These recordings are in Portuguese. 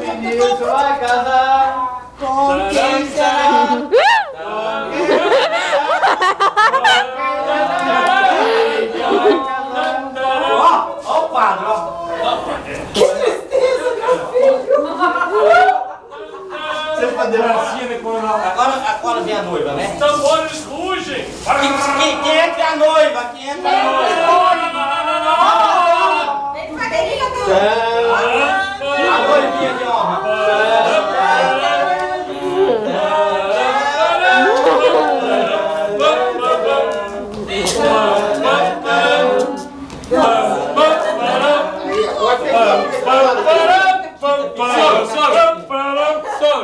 Vinícius vai casar com quem será? Ó o padre, ó. Que tristeza, meu filho. Você pode assim, agora vem a noiva, né? Os tambores rugem. Quem é a noiva? Quem é a noiva? A noivinha de honra.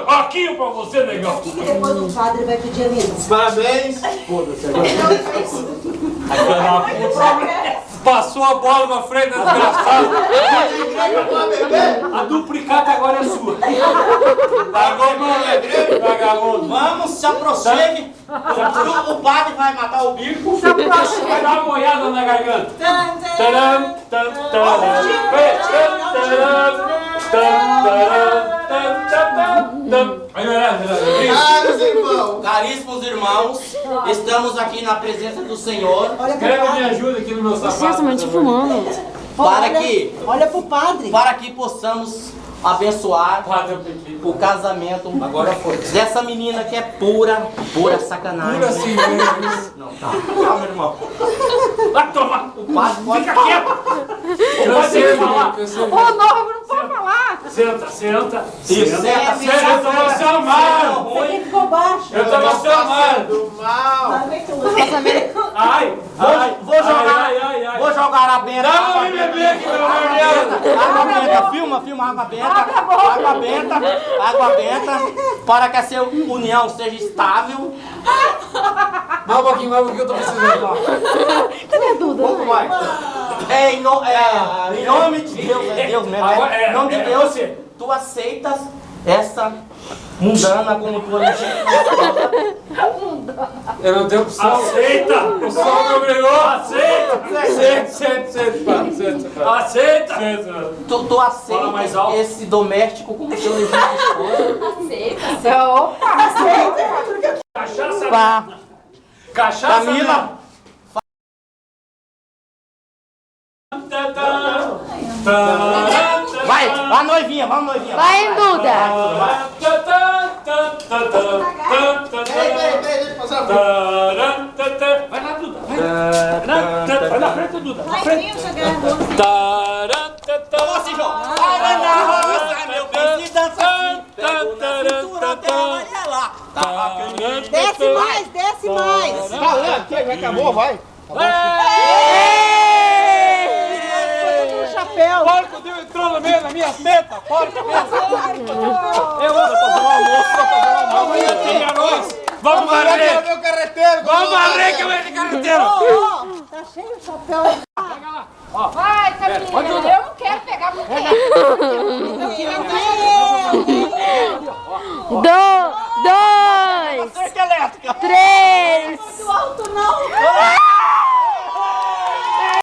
Aqui pra você, negão. E depois o padre vai pedir a missa. Parabéns. Foda-se agora. Passou a bola na frente da desgraçada. A duplicata agora é sua. Largou a mão, né? Vagabundo. Vamos, se aproxime. O padre vai matar o bico. Se aproxime. Vai dar uma molhada na garganta. Taram, tam, taram. Caríssimos irmãos, estamos aqui na presença do Senhor. Escreve me ajuda aqui no meu sapato. Licença, mas te filmando. Olha pro padre. Para que possamos abençoar o casamento dessa menina que é pura sacanagem. Pura sim, Não, tá. Calma, irmão. vai tomar. O padre pode Fica quieto. Eu sei falar. Ô, noivo, não pode falar. Senta. Senta, Eu tô no seu amado. Quem ficou baixo? Eu tô no seu amado. do mal. Ai. Vou jogar a benta. Dá pra me beber aqui, pelo amor de Deus. Água benta, filma água benta. Água benta, para que a sua união seja estável. Dá um pouquinho mais porque eu tô precisando. Cadê a Duda? Pouco mais. Em nome de Deus, é Deus mesmo. Em nome de Deus, tu aceitas essa mundana como tua legítima esposa. Eu não tenho opção. Aceita! O sol me obrigou! Aceita! Tu aceitas esse doméstico como teu legítimo esposa. Opa! Cachaça! Cachaça! Camila! Vai, vamos noivinha. Vai, Duda! Vai lá, Duda! Vai na frente, Duda! Na frente! Vamos assim, João. Vai na roça, meu bem, se dança assim. Pego na cintura dela e ela tá. Desce mais. Falando, que acabou, vai. Chapéu. Porco Deus entrou no meio da minha teta! Porco mesmo! Eu vou fazer um almoço, Amanhã tem arroz! Vamos varrer! meu carreteiro. Vamos varrer que eu venho de carreteiro! Tá cheio o chapéu. Vai, Camila! Eu não quero pegar mulher! 2